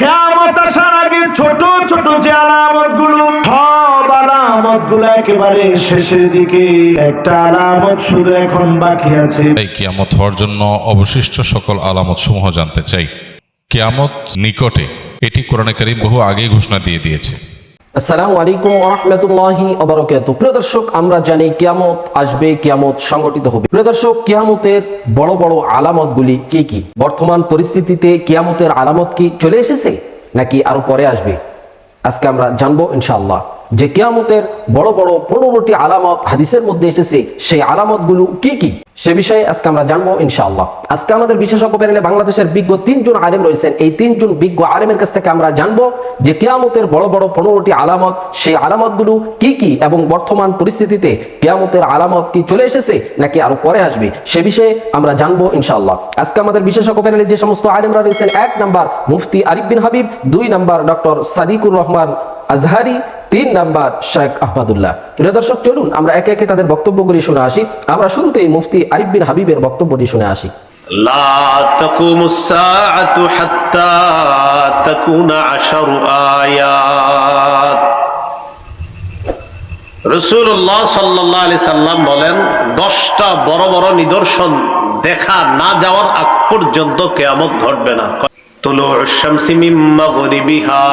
কিয়ামত আসার আগে ছোট ছোট যে আলামতগুলো, সব আলামতগুলো একেবারে শেষের দিকে, একটা আলামত শুধু এখন বাকি আছে। এই কিয়ামত হওয়ার জন্য অবশিষ্ট সকল আলামত সমূহ জানতে চাই। কিয়ামত নিকটে, এটি কোরআনে কারীম বহু আগেই ঘোষণা দিয়ে দিয়েছে। আসসালামু আলাইকুম ওয়া রাহমাতুল্লাহি ওয়া বারাকাতুহু। প্রিয় দর্শক, আমরা জানি কিয়ামত আসবে, কিয়ামত সংগঠিত হবে। প্রিয় দর্শক, কিয়ামতের বড় বড় আলামতগুলি কি কি? বর্তমান পরিস্থিতিতে কিয়ামতের আলামত কি চলে এসেছে নাকি আরো পরে আসবে? আজকে আমরা জানবো ইনশাআল্লাহ যে কিয়ামতের বড় বড় 15টি আলামত হাদিসের মধ্যে এসেছে, সেই আলামতগুলো কি কি সে বিষয়ে আজকে আমরা জানবো ইনশাআল্লাহ। আজকে আমাদের বিশেষজ্ঞ প্যানেলে বাংলাদেশের বিজ্ঞ 3 জন আলেম রয়েছেন। এই 3 জন বিজ্ঞ আলেমের কাছ থেকে আমরা জানবো যে কিয়ামতের বড় বড় 15টি আলামত, সেই আলামতগুলো কি কি এবং বর্তমান পরিস্থিতিতে কিয়ামতের আলামত কি চলে এসেছে নাকি আরো পরে আসবে, সে বিষয়ে আমরা জানবো ইনশাআল্লাহ। আজকে আমাদের বিশেষজ্ঞ প্যানেলে যে সমস্ত আলেমরা রয়েছেন, 1 number Mufti Arif bin Habib, 2 number doctor Sadiqur Rahman Azhari, 3 number Sheikh Ahmadullah. প্রিয় দর্শক, চলুন আমরা একে একে তাদের বক্তব্যগুলি শুনে আসি। আমরা শুরুতেই মুফতি আরিফ বিন হাবিবের বক্তব্যটি শুনে আসি। লা তাকুমুস সাআতু হাত্তা তাকুনা 10 আয়াত। রাসূলুল্লাহ সাল্লাল্লাহু আলাইহি সাল্লাম বলেন, 10টা বড় বড় নিদর্শন দেখা না যাওয়ার আগ পর্যন্ত কিয়ামত ঘটবে না। তুলুউশ শামসি মিন মাগরিবিহা,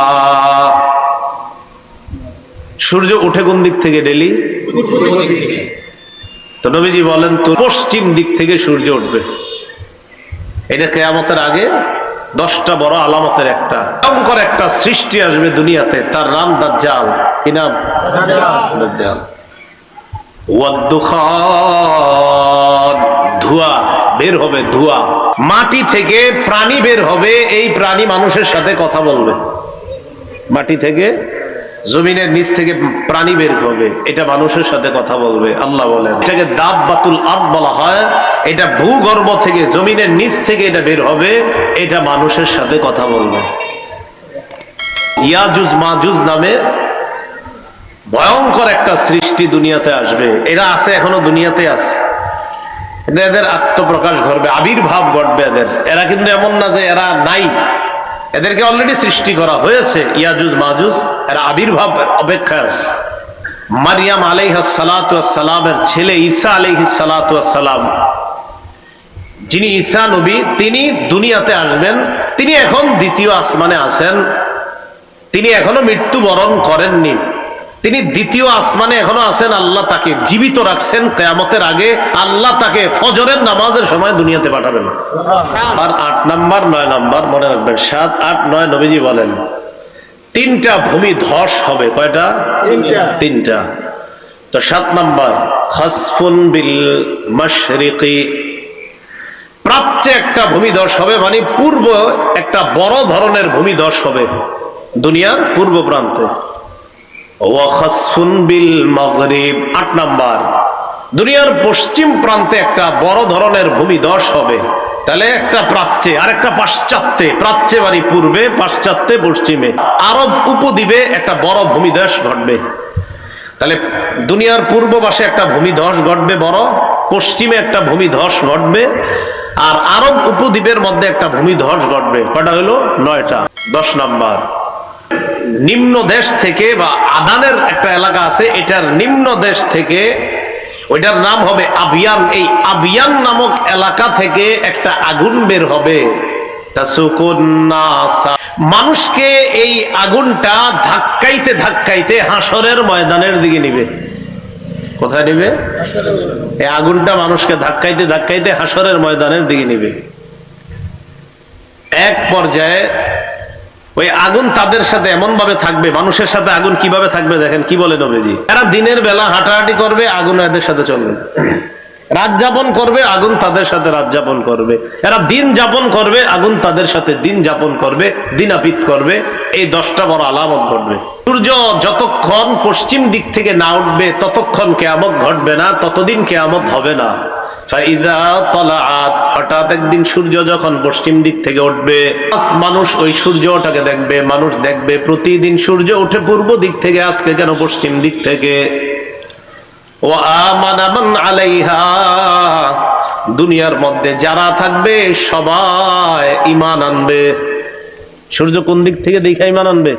সূর্য ওঠে কোন দিক থেকে? ডেলি তো নবীজি বলেন তো পশ্চিম দিক থেকে সূর্য উঠবে। এটা কিয়ামতের আগে 10টা বড় আলামতের একটা। ভয়ঙ্কর একটা সৃষ্টি আসবে দুনিয়াতে, তার নাম দাজ্জাল। কি নাম? দাজ্জাল। ওয়াদ-দুখান, ধোঁয়া বের হবে, ধোঁয়া। মাটি থেকে প্রাণী বের হবে, এই প্রাণী মানুষের সাথে কথা বলবে। মাটি থেকে, জমিনের নিচ থেকে প্রাণী বের হবে, এটা মানুষের সাথে কথা বলবে। আল্লাহ বলেন এটাকে দাব্বাতুল আরদ বলা হয়। এটা ভূগর্ভ থেকে, জমিনের নিচ থেকে এটা বের হবে, এটা মানুষের সাথে কথা বলবে। ইয়াজুজ মাজুজ নামে ভয়ঙ্কর একটা সৃষ্টি দুনিয়াতে আসবে। এরা আছে, এখনো দুনিয়াতে আছে। এদের আত্মপ্রকাশ ঘটবে, আবির্ভাব ঘটবে এদের। এরা কিন্তু এমন না যে এরা নাই, এদেরকে অলরেডি সৃষ্টি করা হয়েছে। ইয়াজুজ মাজুজ এরা আবির্ভাব অপেক্ষায় আছে। মারিয়াম আলাইহিস সালাতু ওয়াস সালামের ছেলে ঈসা আলাইহিস সালাতু ওয়াস সালাম, যিনি ঈসা নবী, তিনি দুনিয়াতে আসবেন। তিনি এখন দ্বিতীয় আসমানে আছেন। তিনি এখনো মৃত্যুবরণ করেননি, তিনি দ্বিতীয় আসমানে এখনো আছেন। আল্লাহ তাকে জীবিত রাখছেন। কিয়ামতের আগে আল্লাহ তাকে ফজরের নামাজের সময় দুনিয়াতে পাঠাবেন। আর 8 নাম্বার 9 নাম্বার মনে রাখবেন, 7, 8, 9 নবীজি বলেন 3টা ভূমি ধস হবে। কয়টা? 3টা। তো 7 নাম্বার, খাসফুন বিল মাশরিকি, প্রাচ্যে একটা ভূমিধস হবে, মানে পূর্ব একটা বড় ধরনের ভূমিধস হবে দুনিয়ার পূর্ব প্রান্তে। ওয়া খাসফুন বিল মাগরিব, 8 নাম্বার, দুনিয়ার পশ্চিম প্রান্তে একটা বড় ধরনের ভূমিধস হবে। তাহলে একটা প্রাচ্যে আর একটা পাশ্চাত্যে, প্রাচ্যে মানে পূর্বে, পাশ্চাত্যে পশ্চিমে, আরব উপদ্বীপে একটা বড় ভূমিধস ঘটবে। তাহলে দুনিয়ার পূর্ব পাশে একটা ভূমিধস ঘটবে বড়, পশ্চিমে একটা ভূমিধস ঘটবে, আর আরব উপদ্বীপের মধ্যে একটা ভূমিধস ঘটবে। কয়টা হলো? 9টা। 10 নাম্বার, নিম্ন দেশ থেকে, বা আদানের একটা এলাকা আছে, এটার নিম্ন দেশ থেকে, ওইটার নাম হবে আবিয়ান। এই আবিয়ান নামক এলাকা থেকে একটা আগুন বের হবে। মানুষকে এই আগুনটা ধাক্কাইতে ধাক্কাইতে হাসরের ময়দানের দিকে নিবে। কোথায় নিবে? এই আগুনটা মানুষকে ধাক্কাইতে ধাক্কাইতে হাসরের ময়দানের দিকে নিবে। এক পর্যায়ে ওই আগুন তাদের সাথে এমন ভাবে থাকবে, মানুষের সাথে আগুন কিভাবে থাকবে দেখেন কি বলে নবীজি। এরা দিনের বেলা হাঁটাহাঁটি করবে, আগুন এদের সাথে চলবে। রাত যাপন করবে, আগুন তাদের সাথে রাত যাপন করবে। এরা দিন যাপন করবে, আগুন তাদের সাথে দিন যাপন করবে, দিনাপিত করবে। এই 10টা বড় আলামত ঘটবে। সূর্য যতক্ষণ পশ্চিম দিক থেকে না উঠবে ততক্ষণ কিয়ামত ঘটবে না, ততদিন কিয়ামত হবে না। ফাইদা তালাআত, হঠাৎ একদিন সূর্য যখন পশ্চিম দিক থেকে উঠবে, মানুষ ওই সূর্যটাকে দেখবে। মানুষ দেখবে প্রতিদিন সূর্য উঠে পূর্ব দিক থেকে, আজকে যেন পশ্চিম দিক থেকে। ওয়া আমানা মান আলাইহা, দুনিয়ার মধ্যে যারা থাকবে সবাই ঈমান আনবে, সূর্য কোন দিক থেকে দেখে ঈমান আনবে?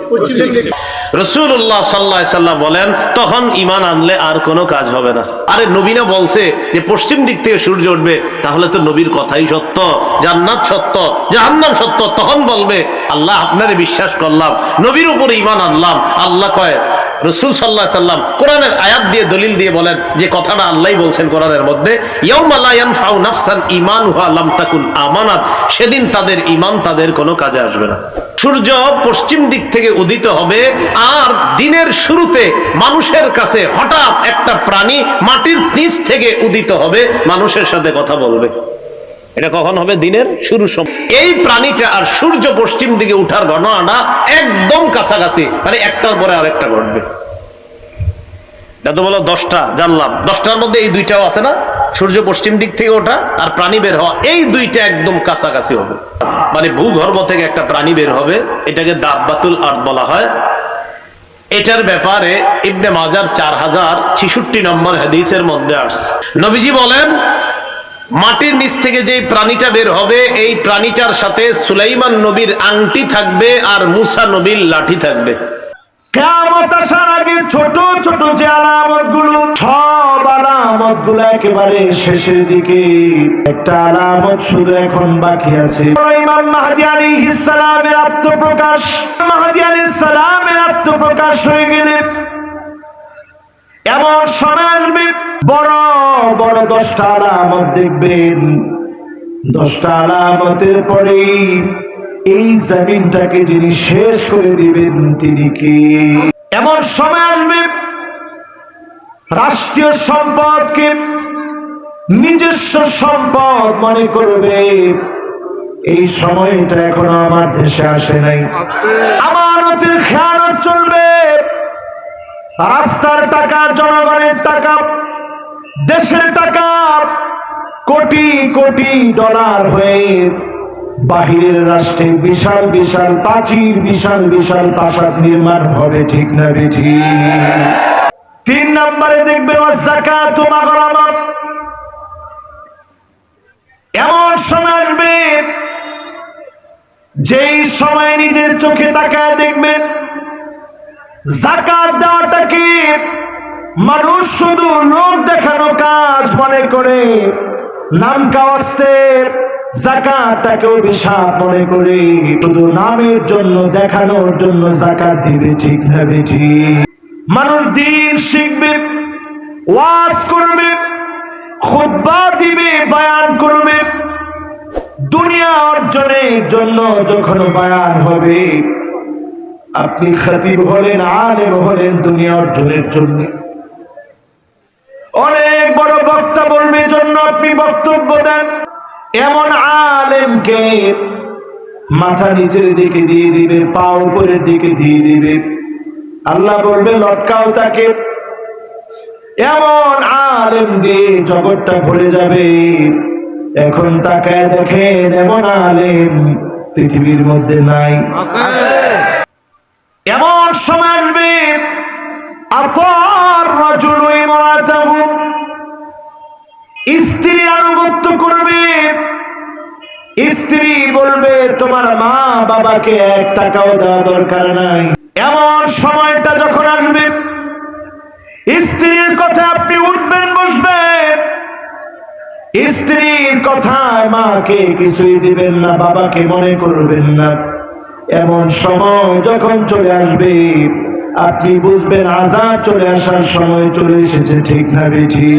রাসূলুল্লাহ সাল্লাল্লাহু আলাইহি সাল্লাম বলেন, তখন ঈমান আনলে আর কোনো কাজ হবে না। আরে নবী না বলছে যে পশ্চিম দিক থেকে সূর্য উঠবে, তাহলে তো নবীর কথাই সত্য, জান্নাত সত্য, জাহান্নাম সত্য। তখন বলবে আল্লাহ আপনারে বিশ্বাস করলাম, নবীর উপরে ঈমান আনলাম। আল্লাহ কয়, রাসূল সাল্লাল্লাহু আলাইহি সাল্লাম কোরআনের আয়াত দিয়ে দলিল দিয়ে বলেন যে কথাটা আল্লাহই বলছেন কোরআনের মধ্যে, ইয়াউমা লা ইয়ানফাউ নাফসান ঈমানুহা লাম তাকুন আমানাত, সেদিন তাদের ঈমান তাদের কোনো কাজে আসবে না। সূর্য পশ্চিম দিক থেকে উদিত হবে, আর দিনের শুরুতে মানুষের কাছে হঠাৎ একটা প্রাণী মাটির নিচ থেকে উদিত হবে, মানুষের সাথে কথা বলবে। এটা কখন হবে? দিনের শুরু সময়। এই প্রাণীটা আর সূর্য পশ্চিম দিকে উঠার ঘটনাটা একদম কাছাকাছি, মানে একটার পরে আরেকটা ঘটবে। তো বলো 10টা জানলাম, 10টার মধ্যে এই দুইটাও আছে না, সূর্য পশ্চিম দিক থেকে ওঠা আর প্রাণী বের হওয়া, এই দুইটা একদম কাছাকাছি হবে। মানে ভূগর্ভ থেকে একটা প্রাণী বের হবে, এটাকে দাব্বাতুল আরদ বলা হয়। এটার ব্যাপারে ইবনে মাজার 4066 নম্বর হাদিসের মধ্যে আসছে। নবীজি বলেন, মাটির নিচ থেকে যে প্রাণীটা বের হবে, এই প্রাণীটার সাথে সুলাইমান নবীর আংটি থাকবে আর মুসা নবীর লাঠি থাকবে। কিয়ামত আসার আগে ছোট ছোট যে আলামতগুলো, সব আলামতগুলো একেবারে শেষের দিকে, একটা আলামত শুধু এখন বাকি আছে। ইমাম মাহদী আলাইহিস সালামের আত্মপ্রকাশ। মাহদী আলাইহিস সালামের আত্মপ্রকাশ হয়ে গেলে এমন সময় আসবে, বড় বড় 10টা আলামত দেখবেন। 10টা আলামতের পরেই এই জমিনটাকে যিনি শেষ করে দিবেন তিনি কি? এমন সময় আসবে, রাষ্ট্রীয় সম্পদকে নিজস্ব সম্পদ মনে করবে। এই সময়টা এখনো আমার দেশে আসে নাই। আমানতের খেয়ানত চলবে, রাস্তার টাকা, জনগণের টাকা, দেশের টাকা কোটি কোটি ডলার হয়ে বাহিরের রাষ্ট্রে বিশাল বিশাল প্রাচীর, বিশাল বিশাল প্রাসাদ নির্মাণ হবে, ঠিক না বেঠি? 3 নম্বরে দেখবেন যাকাত মাগরামা। এমন সময় আসবে যেই সময় নিজের চোখে তাকায় দেখবেন যাকাত দেওয়াটাকে মানুষ শুধু লোক দেখানো কাজ মনে করে, নাম কাওয়াস্তে যাকাতটাকে অভিশাপ মনে করে, শুধু নামের জন্য, দেখানোর জন্য যাকাত দিবে, ঠিক না বেঠি? মানুষ দিন শিখবে, ওয়াজ করবে, খুতবা দিবে, বয়ান করবে, দুনিয়া অর্জনের জন্য যখন বয়ান হবে, আপনি খতিব হলেন, আলেম হলেন দুনিয়া অর্জনের জন্য। অনেক বড় বক্তা বলবে জন্য আপনি বক্তব্য দেন। এমন আলেমকে মাথা নিচের দিকে দিয়ে দিবে, পা উপরের দিকে দিয়ে দিবে, আল্লাহ বলবে লটকাও তাকে। এমন আলেম দিয়ে জগৎটা ভরে যাবে। এখন তাকায় দেখেন, এমন আলেম পৃথিবীর মধ্যে নাই। এমন সময় আসবে, আতার রাজুলু ইমরাতাহু, স্ত্রী আনুগত্য করবে। স্ত্রী বলবে তোমার মা বাবাকে 1 টাকাও দেওয়া দরকার নাই। এমন সময়টা যখন আসবে, স্ত্রীর কথা আপনি উঠবেন, বসবেন, স্ত্রীর কথায় মাকে কিছুই দিবেন না, বাবাকে মনে করবেন না। এমন সময় যখন চলে আসবে, আপনি বুঝবেন আযাব চলে আসার সময় চলে এসেছে, ঠিক না বেঠি?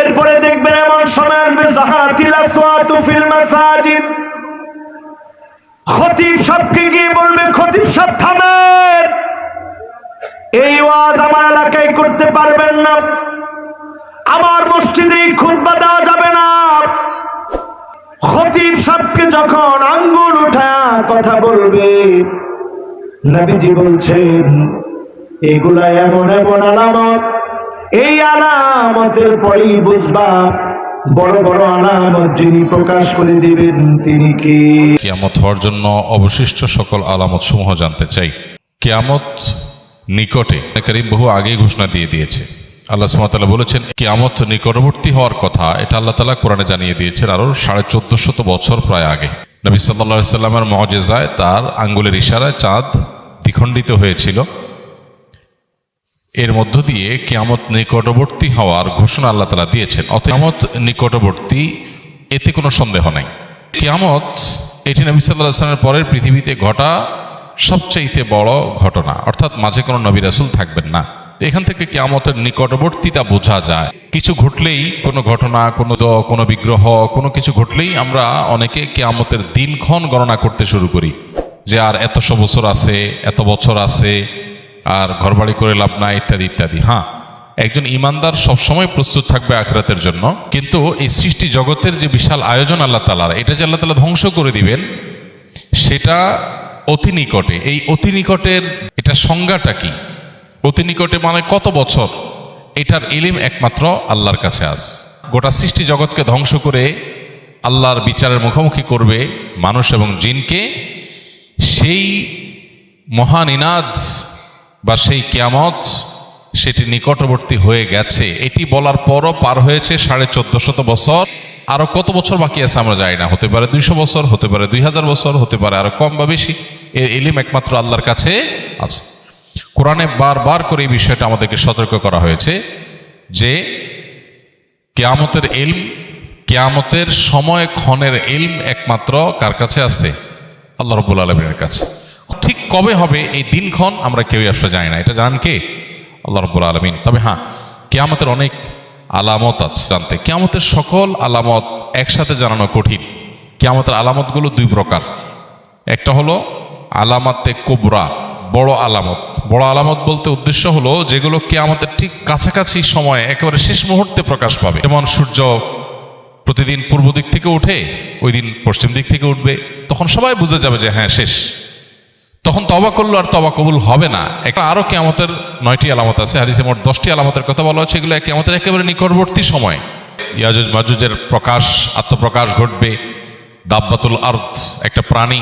এরপরে দেখবেন এমন সময় আসবে, যাহারাতিল আসওয়াতু ফিল মাসাজিদ। খতিব সাহেবকে গিয়ে বলবে, খতিব সাহেব থামেন, এই ওয়াজ আমার এলাকায় করতে পারবেন না, আমার মসজিদে খুতবা দেওয়া যাবে না। খতিব সাহেবকে যখন আঙ্গুল উঠায় কথা বলবে, নবীজি বলছেন এগুলা এমন এমন আলামত, এই আলামতের পরেই বুঝবা বড় বড় আলামত যিনি প্রকাশ করে দিবেন তিনি কি। কিয়ামত হওয়ার জন্য অবশিষ্ট সকল আলামত সমূহ জানতে চাই। কিয়ামত নিকটে, কারীম বহু আগেই ঘোষণা দিয়ে দিয়েছে। আল্লাহ সুবহানাহু ওয়া তাআলা বলেছেন কিয়ামত নিকটবর্তী হওয়ার কথা, এটা আল্লাহ তাআলা কোরআনে জানিয়ে দিয়েছেন আরো 1450 বছর প্রায় আগে। নবী সাল্লাল্লাহু আলাইহি সাল্লামের মুজিজায় তার আঙ্গুলের ইশারায় চাঁদ দ্বিখণ্ডিত হয়েছিল। এর মধ্য দিয়ে কিয়ামত নিকটবর্তী হওয়ার ঘোষণা আল্লাহ তাআলা দিয়েছেন। অতএব কিয়ামত নিকটবর্তী, এতে কোনো সন্দেহ নাই। কিয়ামত এটি নবী সাল্লাল্লাহু আলাইহি সাল্লামের পরের পৃথিবীতে ঘটা সবচাইতে বড় ঘটনা, অর্থাৎ মাঝে কোনো নবী রাসূল থাকবেন না। তো এখান থেকে কিয়ামতের নিকটবর্তীতা বোঝা যায়। কিছু ঘটলেই, কোনো ঘটনা, কোনো বিগ্রহ, কোনো কিছু ঘটলেই আমরা অনেকে কিয়ামতের দিনক্ষণ গণনা করতে শুরু করি, যে আর এতশো বছর আছে, এত বছর আছে, আর ঘরবাড়ি করে লাভ নাই, ইত্যাদি ইত্যাদি। হ্যাঁ, একজন ইমানদার সবসময় প্রস্তুত থাকবে আখিরাতের জন্য, কিন্তু এই সৃষ্টি জগতের যে বিশাল আয়োজন আল্লাহ তাআলার, এটা যে আল্লাহ তাআলা ধ্বংস করে দিবেন সেটা অতি নিকটে। এই অতি নিকটের এটা সংজ্ঞাটা কি? অতি নিকটে মানে কত বছর? এটার ইলম একমাত্র আল্লাহর কাছে আছে। গোটা সৃষ্টি জগৎকে ধ্বংস করে আল্লাহর বিচারের মুখোমুখি করবে মানুষ এবং জিনকে, সেই মহান ইনাদ বা সেই কিয়ামত সেটি নিকটবর্তী হয়ে গেছে। এটি বলার পরও পার হয়েছে 1450 বছর। আরো কত বছর বাকি আছে আমরা জানি না। হতে পারে 200 বছর, হতে পারে 2000 বছর, হতে পারে আরো কম বা বেশি। এর ইলম একমাত্র আল্লাহর কাছে আছে। কোরআনে বারবার করে এই বিষয়টা আমাদেরকে সতর্ক করা হয়েছে যে কিয়ামতের ইলম, কিয়ামতের সময় ক্ষণের ইলম একমাত্র কার কাছে আছে? আল্লাহ রাব্বুল আলামিনের কাছে। ঠিক কবে হবে এই দিনক্ষণ আমরা কেউই আসলে জানি না। এটা জানেন কে? আল্লাহ রাব্বুল আলামিন। তবে হ্যাঁ, কিয়ামতের অনেক আলামত আছে জানতে। কিয়ামতের সকল আলামত একসাথে জানানো কঠিন। কিয়ামতের আলামতগুলো দুই প্রকার। একটা হলো আলামাতে কুবরা, বড় আলামত। বড় আলামত বলতে উদ্দেশ্য হলো যেগুলো কিয়ামতের ঠিক কাছাকাছি সময়ে একেবারে শেষ মুহূর্তে প্রকাশ পাবে। যেমন সূর্য প্রতিদিন পূর্ব দিক থেকে উঠে, ওই দিন পশ্চিম দিক থেকে উঠবে, তখন সবাই বুঝে যাবে যে হ্যাঁ শেষ। তখন তওবা করলো আর তওবা কবুল হবে না। একটা আরো কিয়ামতের 9টি আলামত আছে। হাদিসে মোট 10টি আলামতের কথা বলা হচ্ছে। এগুলো কিয়ামতের একেবারে নিকটবর্তী সময়। ইয়াজুজ মাজুজের প্রকাশ, আত্মপ্রকাশ ঘটবে। দাব্বাতুল আরদ, একটা প্রাণী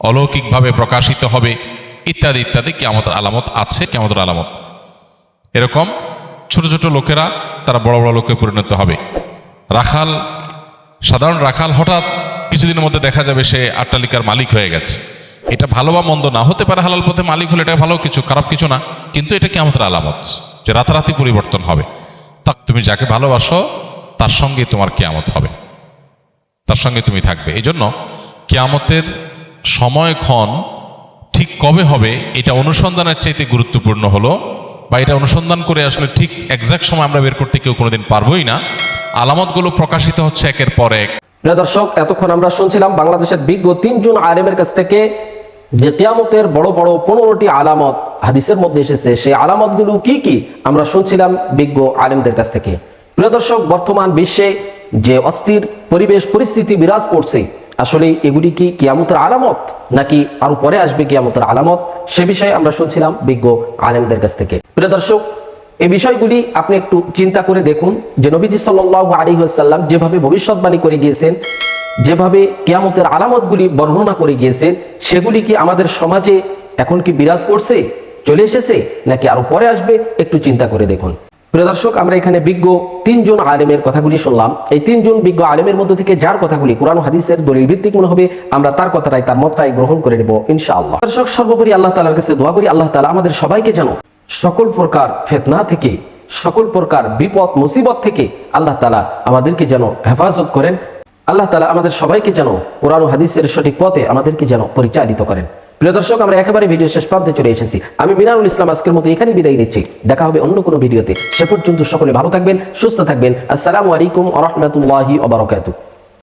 অলৌকিকভাবে প্রকাশিত হবে, ইত্যাদি ইত্যাদি কিয়ামতের আলামত আছে। কিয়ামতের আলামত এরকম ছোট ছোট লোকেরা তারা বড় বড় লোকে পরিণত হবে। রাখাল, সাধারণ রাখাল হঠাৎ কিছুদিনের মধ্যে দেখা যাবে সে অট্টালিকার মালিক হয়ে গেছে। এটা ভালো বা মন্দ না, হতে পারে হালাল পথে মালিক হলে এটা ভালো কিছু, খারাপ কিছু না, কিন্তু এটা কিয়ামতের আলামত যে রাতারাতি পরিবর্তন হবে। তা তুমি যাকে ভালোবাসো তার সঙ্গে তোমার কিয়ামত হবে, তার সঙ্গে তুমি থাকবে। এই জন্য কিয়ামতের সময়ক্ষণ ঠিক কবে হবে এটা অনুসন্ধানের চাইতে গুরুত্বপূর্ণ হলো, বা এটা অনুসন্ধান করে আসলে ঠিক এক্সাক্ট সময় আমরা বের করতে কেউ কোনোদিন পারবোই না। আলামতগুলো প্রকাশিত হচ্ছে একের পর এক। প্রিয় দর্শক, এতক্ষণ আমরা শুনছিলাম বাংলাদেশের বিজ্ঞ 3 জন আলেমের কাছ থেকে যে কিয়ামতের বড় বড় 15টি আলামত হাদিসের মধ্যে এসেছে। সেই আলামতগুলো কি কি আমরা শুনছিলাম বিজ্ঞ আলেমদের কাছ থেকে। প্রিয় দর্শক, বর্তমান বিশ্বে যে অস্থির পরিবেশ পরিস্থিতি বিরাজ করছে, আসলে এগুলি কি কিয়ামতের আলামত নাকি আরো পরে আসবে কিয়ামতের আলামত, সে বিষয়ে আমরা শুনছিলাম বিজ্ঞ আলেমদের কাছ থেকে। প্রিয় দর্শক, এই বিষয়গুলি আপনি একটু চিন্তা করে দেখুন যে নবীজি সাল্লাল্লাহু আলাইহি ওয়াসাল্লাম যেভাবে ভবিষ্যৎবাণী করে গিয়েছেন, যেভাবে কিয়ামতের আলামতগুলি বর্ণনা করে গিয়েছেন, সেগুলি কি আমাদের সমাজে এখন কি বিরাজ করছে, চলে এসেছে, নাকি আরো পরে আসবে? একটু চিন্তা করে দেখুন। প্রিয় দর্শক, আমরা এখানে বিজ্ঞ 3 জন আলেমের কথাগুলি শুনলাম। এই 3 জন বিজ্ঞ আলেমের মধ্য থেকে যার কথাগুলি কোরআন ও হাদিসের দলিল ভিত্তিক মনে হবে, আমরা তার কথাটাই, তার মতটাই গ্রহণ করে নেব ইনশাআল্লাহ। দর্শক, সর্বোপরি আল্লাহ তাআলার কাছে দোয়া করি আল্লাহ তাআলা আমাদের সবাইকে যেন সকল প্রকার ফিতনা থেকে, সকল প্রকার বিপদ মুসিবত থেকে আল্লাহ তাআলা আমাদেরকে যেন হেফাজত করেন। আল্লাহ তাআলা আমাদের সবাইকে যেন কোরআন ও হাদিসের সঠিক পথে আমাদেরকে যেন পরিচালিত করেন। প্রিয় দর্শক, আমরা একেবারে ভিডিও শেষ প্রান্তে চলে এসেছি। আমি মিনারুল ইসলাম আজকের মতো এখানেই বিদায় নিচ্ছি। দেখা হবে অন্য কোনো ভিডিওতে। সে পর্যন্ত সকলে ভালো থাকবেন, সুস্থ থাকবেন। আসসালামু আলাইকুম ওয়া রাহমাতুল্লাহি ওয়া বারাকাতুহু।